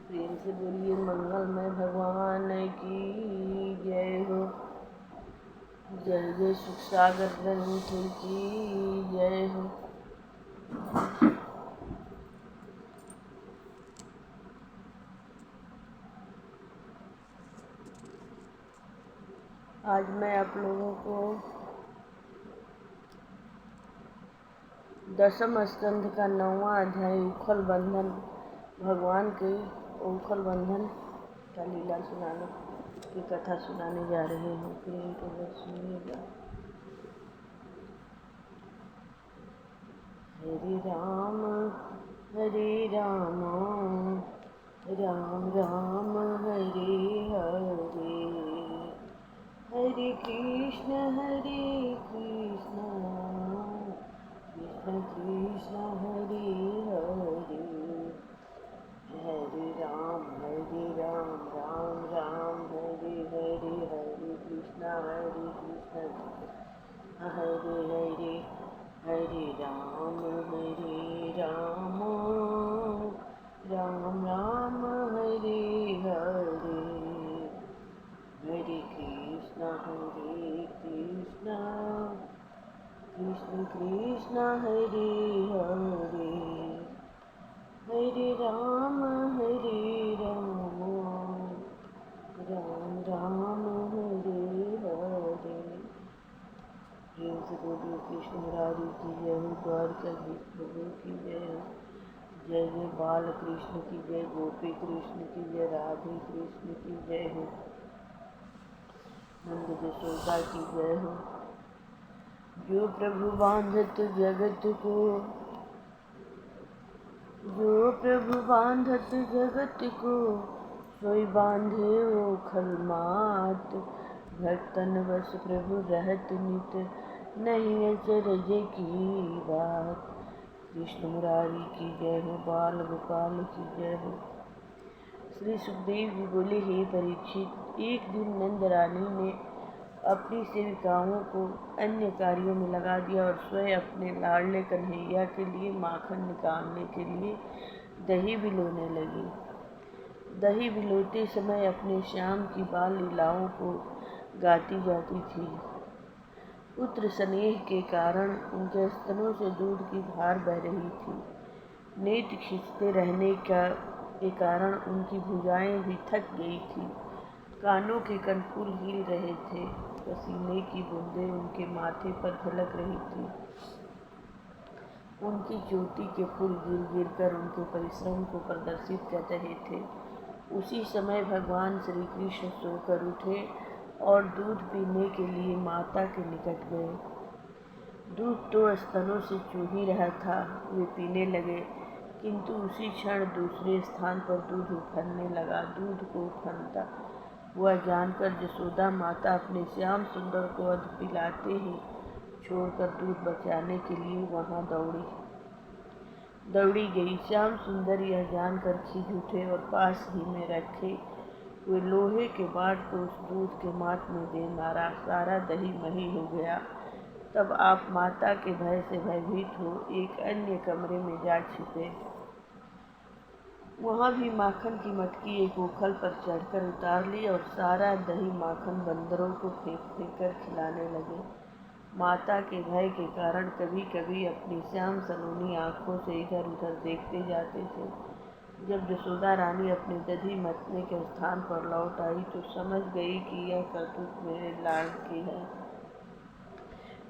प्रेम से बोलिए मंगलमय भगवान की जय हो। जय जय सुख सागर ग्रंथ की जय हो। आज मैं आप लोगों को दशम स्कंध का 9वां अध्याय उखल बंधन, भगवान के उखल बंधन का लीला सुनाने की कथा सुनाने जा रहे हैं। प्रेम पूर्वक सुनिएगा। हरे राम राम राम हरे हरे, हरे कृष्ण कृष्ण कृष्ण हरे हरे, हरे राम राम राम हरे हरे, हरे कृष्ण हरे हरे, हरे राम राम राम हरे हरे, हरे कृष्ण कृष्ण कृष्ण हरे हरे, हरे राम राम राम हरे हरे। प्रेम से बोलिए कृष्ण मुरारी की जय हो, द्वारकाधीश प्रभु की जय हो। जय जय बाल कृष्ण की जय, गोपी कृष्ण की जय, राधे कृष्ण की जय हो, नंद यशोदा की जय हो। जो प्रभु बांधत जगत को, जो प्रभु बांधत जगत को, सोई बांधे उखल मात। भक्तन बस प्रभु रहत नित, नहीं अचरज की बात। कृष्ण मुरारी की जय हो, बाल गोपाल की जय हो। श्री सुखदेव जी बोले, हे परीक्षित, एक दिन नंद रानी ने अपनी सेविकाओं को अन्य कार्यों में लगा दिया और स्वयं अपने लाडले कन्हैया के लिए माखन निकालने के लिए दही बिलोने लगी। दही बिलोते समय अपने श्याम की बाल लीलाओं को गाती जाती थी। पुत्र स्नेह के कारण उनके स्तनों से दूध की धार बह रही थी। नेत्र खींचते रहने के कारण उनकी भुजाएं भी थक गई थी। कानों के कनपुल हिल रहे थे। पसीने की बूंदें उनके माथे पर झलक रही थी। उनकी चोटी के फूल गिर गिर कर उनके परिश्रम को प्रदर्शित कर रहे थे। उसी समय भगवान श्री कृष्ण सोकर उठे और दूध पीने के लिए माता के निकट गए। दूध तो स्तनों से चू ही रहा था। वे पीने लगे, किंतु उसी क्षण दूसरे स्थान पर दूध उफरने लगा। दूध को उफरता हुआ जानकर यशोदा माता अपने श्याम सुंदर को अध पिलाते ही छोड़कर दूध बचाने के लिए वहां दौड़ी गई। श्याम सुंदर यह जानकर खींच उठे और पास ही में रखे हुए लोहे के बाट को उस दूध के माट में दे मारा। सारा दही मही हो गया। तब आप माता के भय से भयभीत हो एक अन्य कमरे में जा छिपे। वहाँ भी माखन की मटकी एक उखल पर चढ़कर उतार ली और सारा दही माखन बंदरों को फेंक फेंक कर खिलाने लगे। माता के भय के कारण कभी कभी अपनी श्याम सलोनी आँखों से इधर उधर देखते जाते थे। जब यशोदा रानी अपने दधी मतने के स्थान पर लौट आई तो समझ गई कि यह करतूत मेरे लाड की है।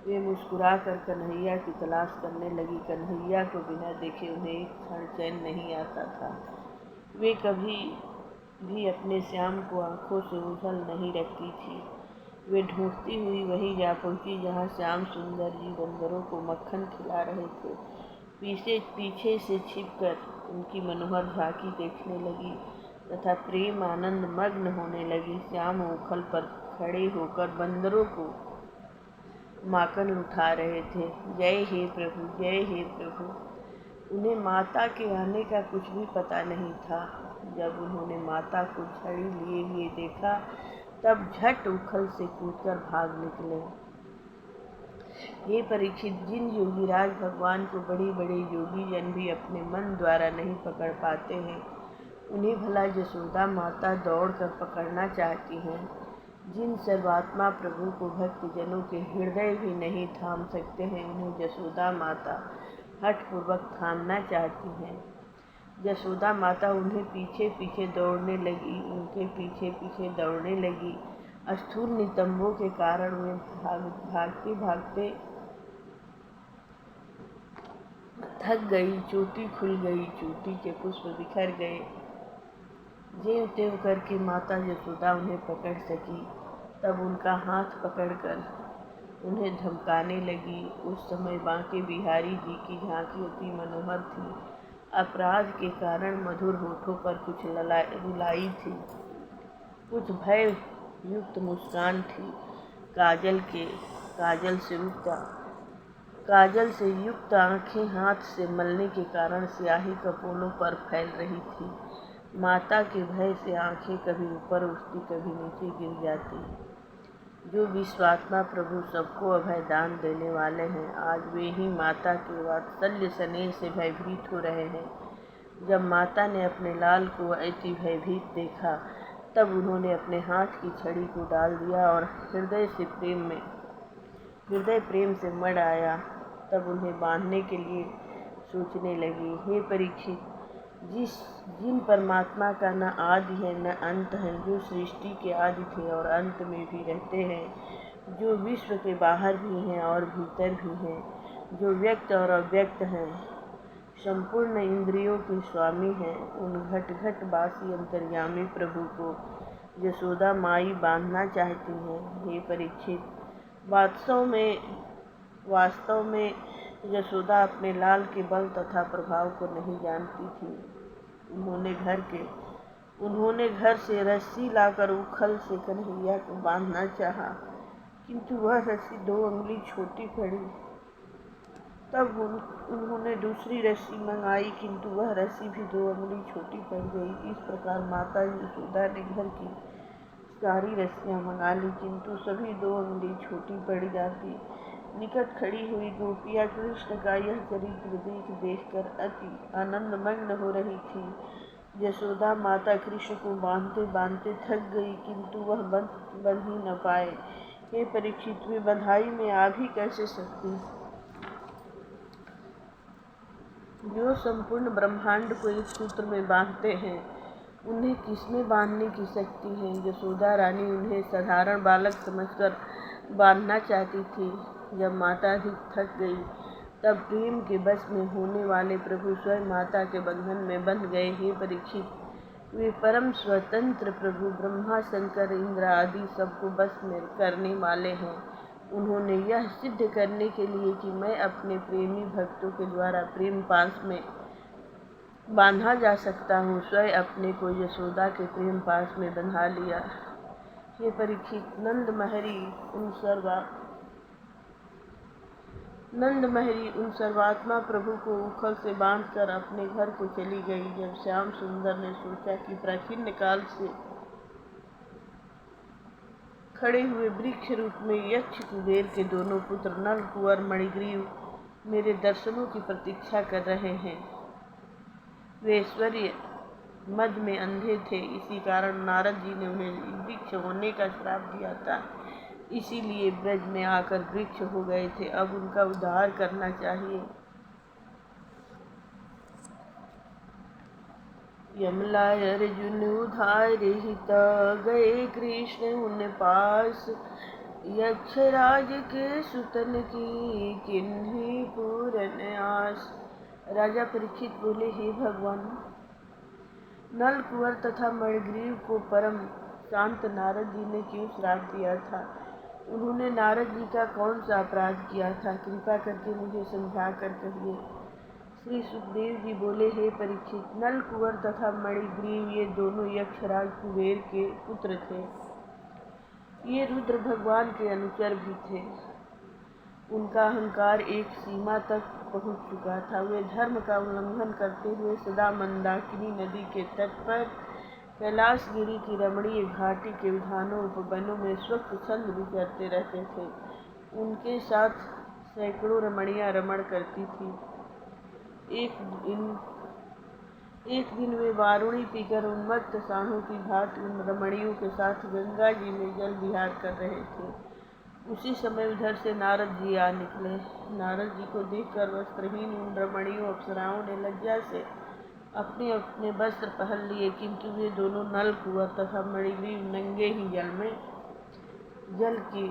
वे मुस्कुराकर कन्हैया की तलाश करने लगी। कन्हैया को बिना देखे उन्हें एक क्षण चैन नहीं आता था। वे कभी भी अपने श्याम को आंखों से ओझल नहीं रखती थी। वे ढूंढती हुई वहीं जा पहुंची जहां श्याम सुंदर जी बंदरों को मक्खन खिला रहे थे। पीछे से छिपकर उनकी मनोहर झांकी देखने लगी तथा प्रेम आनंद मग्न होने लगी। श्याम उखल पर खड़े होकर बंदरों को माखन उठा रहे थे। जय हे प्रभु, जय हे प्रभु। उन्हें माता के आने का कुछ भी पता नहीं था। जब उन्होंने माता को झड़ी लिए हुए देखा तब झट उखल से कूदकर भाग निकले। हे परीक्षित, जिन योगीराज भगवान को बड़े बड़े योगी जन भी अपने मन द्वारा नहीं पकड़ पाते हैं, उन्हें भला यशोदा माता दौड़कर पकड़ना चाहती हैं। जिन सर्वात्मा प्रभु को भक्तजनों के हृदय भी नहीं थाम सकते हैं, उन्हें यशोदा माता हठपूर्वक थामना चाहती हैं। यशोदा माता उन्हें पीछे पीछे दौड़ने लगी, उनके पीछे पीछे दौड़ने लगी। स्थूल नितंबों के कारण वे भागते भागते थक गई, चोटी खुल गई, चोटी के पुष्प बिखर गए। ज्यों त्यों करके माता यशोदा उन्हें पकड़ सकी। तब उनका हाथ पकड़कर उन्हें धमकाने लगी। उस समय बांके बिहारी जी की झांकी अति मनोहर थी। अपराध के कारण मधुर होठों पर कुछ रुलाई थी, कुछ भय युक्त मुस्कान थी। काजल से युक्त आंखें हाथ से मलने के कारण स्याही कपोलों पर फैल रही थी। माता के भय से आंखें कभी ऊपर उठती, कभी नीचे गिर जाती। जो विश्वात्मा प्रभु सबको अभय दान देने वाले हैं, आज वे ही माता के वात्सल्य स्नेह से भयभीत हो रहे हैं। जब माता ने अपने लाल को अति भयभीत देखा, तब उन्होंने अपने हाथ की छड़ी को डाल दिया और हृदय प्रेम से मड़ आया। तब उन्हें बांधने के लिए सोचने लगी, हे परीक्षित, जिन परमात्मा का न आदि है न अंत है, जो सृष्टि के आदि थे और अंत में भी रहते हैं, जो विश्व के बाहर भी हैं और भीतर भी हैं, जो व्यक्त और अव्यक्त हैं, संपूर्ण इंद्रियों के स्वामी हैं, उन घट घट वासी अंतर्यामी प्रभु को यशोदा माई बांधना चाहती हैं। हे परीक्षित, वास्तव में यशोदा अपने लाल के बल तथा प्रभाव को नहीं जानती थी। उन्होंने घर से रस्सी लाकर उखल से कन्हैया को बांधना चाहा, किंतु वह रस्सी 2 अंगुली छोटी पड़ी। तब उन्होंने दूसरी रस्सी मंगाई, किंतु वह रस्सी भी 2 अंगुली छोटी पड़ गई। इस प्रकार माता यशोदा ने घर की सारी रस्सियां मंगा ली, किंतु सभी 2 अंगुली छोटी पड़ जाती। निकट खड़ी हुई गोपियाँ कृष्ण का यह चरित्र देखकर अति आनंदमग्न हो रही थी। यशोदा माता कृष्ण को बांधते बांधते थक गई, किंतु वह बंध ही न पाए। हे परीक्षित, वे बंधाई में आ भी कैसे सकती? जो संपूर्ण ब्रह्मांड को एक सूत्र में बांधते हैं, उन्हें किसमें बांधने की शक्ति है? यशोदा रानी उन्हें साधारण बालक समझकर बांधना चाहती थी। जब माता अधिक थक गई, तब प्रेम के बस में होने वाले प्रभु स्वयं माता के बंधन में बंध गए। हे परीक्षित, वे परम स्वतंत्र प्रभु ब्रह्मा शंकर इंद्र आदि सबको बस में करने वाले हैं। उन्होंने यह सिद्ध करने के लिए कि मैं अपने प्रेमी भक्तों के द्वारा प्रेम पाश में बांधा जा सकता हूँ, स्वयं अपने को यशोदा के प्रेम पाश में बंधा लिया। हे परीक्षित, नंद महरी उन सर्वात्मा प्रभु को उखल से बांधकर अपने घर को चली गई। जब श्याम सुंदर ने सोचा कि प्राचीन काल से खड़े हुए वृक्ष रूप में यक्ष कुबेर के दोनों पुत्र नल कुंवर मणिग्रीव मेरे दर्शनों की प्रतीक्षा कर रहे हैं, वे ऐश्वर्य मद में अंधे थे, इसी कारण नारद जी ने उन्हें वृक्ष होने का श्राप दिया था। इसीलिए ब्रज में आकर वृक्ष हो गए थे। अब उनका उद्धार करना चाहिए। यमलाय अर्जुन उधारित गए कृष्ण उन पास, यक्षराज के सुतन की किन्हीं पूरन आस। राजा परीक्षित बोले, हे भगवान, नल कुंवर तथा मणिग्रीव को परम शांत नारद जी ने क्यों श्राप दिया था? उन्होंने नारद जी का कौन सा अपराध किया था? कृपा करके मुझे समझा कर कहिए। श्री सुखदेव जी बोले, हे परीक्षित, नल कुंवर तथा मणिग्रीव ये दोनों यक्षराज कुबेर के पुत्र थे। ये रुद्र भगवान के अनुचर भी थे। उनका अहंकार एक सीमा तक पहुंच चुका था। वे धर्म का उल्लंघन करते हुए सदा मंदाकिनी नदी के तट पर कैलाशगिरी की रमणीय घाटी के उद्यानों उपवनों में स्वच्छ छंद विचरते रहते थे। उनके साथ सैकड़ों रमणियां रमण करती थी। एक दिन वे वारुणी पीकर उन्मत्त साढ़ों की भांति उन रमणियों के साथ गंगा जी में जल विहार कर रहे थे। उसी समय उधर से नारद जी आ निकले। नारद जी को देखकर वस्त्रहीन उन रमणियों अप्सराओं ने लज्जा से अपने अपने वस्त्र पहन लिए, किंतु वे दोनों नल कुंवर तथा मणिग्रीव नंगे ही जल की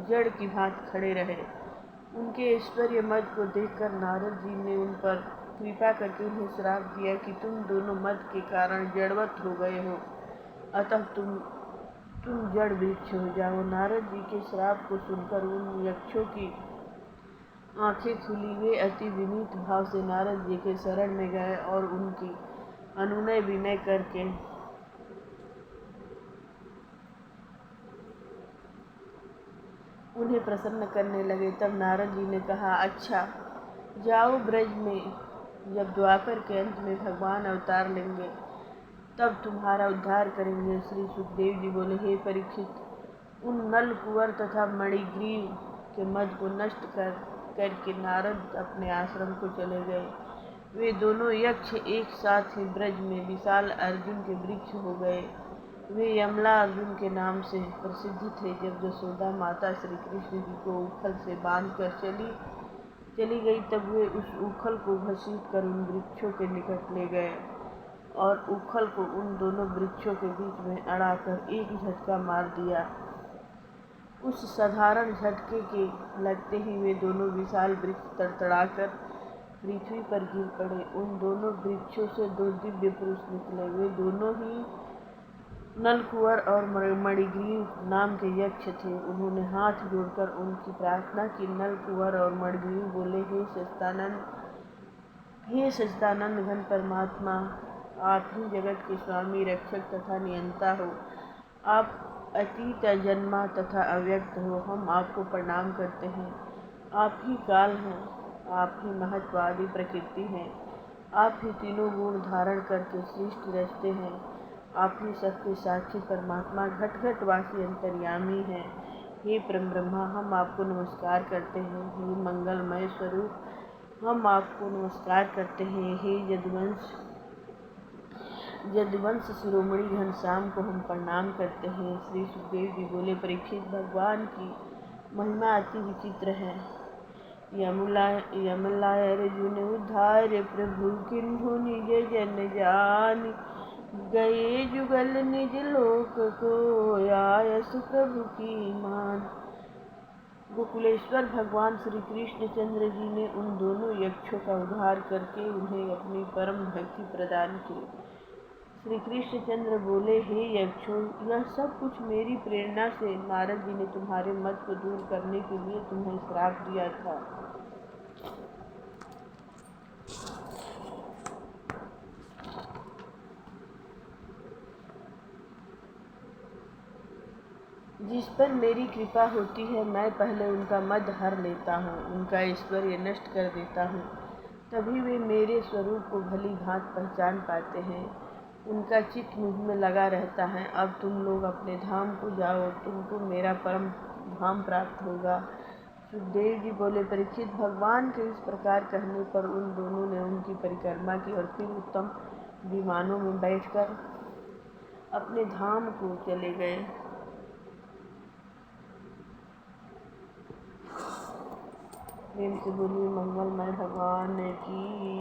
जड़ की भांति खड़े रहे। उनके ऐश्वर्य मद को देखकर नारद जी ने उन पर कृपा करके उन्हें श्राप दिया कि तुम दोनों मद के कारण जड़वत हो गए हो, अतः तुम जड़ वृक्ष हो जाओ। नारद जी के श्राप को सुनकर उन यक्षों की आंखें खुली। वे अति विनीत भाव से नारद जी के शरण में गए और उनकी अनुनय विनय करके उन्हें प्रसन्न करने लगे। तब नारद जी ने कहा, अच्छा जाओ ब्रज में, जब द्वापर के अंत में भगवान अवतार लेंगे तब तुम्हारा उद्धार करेंगे। श्री सुखदेव जी बोले, हे परीक्षित, उन नल कुंवर तथा मणिग्रीव के मद को नष्ट करके नारद अपने आश्रम को चले गए। वे दोनों यक्ष एक साथ ही ब्रज में विशाल अर्जुन के वृक्ष हो गए। वे यमला अर्जुन के नाम से प्रसिद्ध थे। जब यशोदा माता श्री कृष्ण जी को उखल से बांधकर चली गई, तब वे उस उखल को घसीट कर उन वृक्षों के निकट ले गए और उखल को उन दोनों वृक्षों के बीच में अड़ाकर एक झटका मार दिया। उस साधारण झटके के लगते ही वे दोनों विशाल वृक्ष तड़तड़ाकर पृथ्वी पर गिर पड़े। उन दोनों वृक्षों से दो दिव्य पुरुष निकले। वे दोनों ही नलकुंवर और मणिग्रीव नाम के यक्ष थे। उन्होंने हाथ जोड़कर उनकी प्रार्थना की। नलकुंवर और मणिग्रीव बोले, हे सच्चिदानंद घन परमात्मा, आप ही जगत के स्वामी, रक्षक तथा नियंता हो। आप अतीत, अजन्मा तथा अव्यक्त हो। हम आपको प्रणाम करते हैं। आप ही काल हैं, आप ही महत्वादी प्रकृति हैं। आप ही तीनों गुण धारण करके सृष्टि रचते हैं। आप ही सबके साक्षी परमात्मा, घट घट वासी अंतर्यामी हैं। हे परम ब्रह्मा, हम आपको नमस्कार करते हैं। हे मंगलमय स्वरूप, हम आपको नमस्कार करते हैं। हे यदुवंश शिरोमणि घनश्याम को हम प्रणाम करते हैं। श्री सुखदेव जी बोले, परीक्षित, भगवान की महिमा अति विचित्र है। यमला अर्जुन उद्धार प्रभु किन्हु निज जन जान, गए जुगल निज लोक को आयस प्रभु की मान। गोकुलेश्वर भगवान श्री कृष्णचंद्र जी ने उन दोनों यक्षों का उद्धार करके उन्हें अपनी परम भक्ति प्रदान की। श्री कृष्णचंद्र बोले, हे यक्षों, यह सब कुछ मेरी प्रेरणा से नारद जी ने तुम्हारे मत को दूर करने के लिए तुम्हें श्राप दिया था। जिस पर मेरी कृपा होती है, मैं पहले उनका मद हर लेता हूँ, उनका ऐश्वर्य नष्ट कर देता हूँ, तभी वे मेरे स्वरूप को भली भांति पहचान पाते हैं। उनका चित्त मुझ में लगा रहता है। अब तुम लोग अपने धाम को जाओ, तुमको मेरा परम धाम प्राप्त होगा। सुखदेव जी बोले, परीक्षित, भगवान के इस प्रकार कहने पर उन दोनों ने उनकी परिक्रमा की और फिर उत्तम विमानों में बैठकर अपने धाम को चले गए। प्रेम से बोलिए, मंगलमय भगवान की।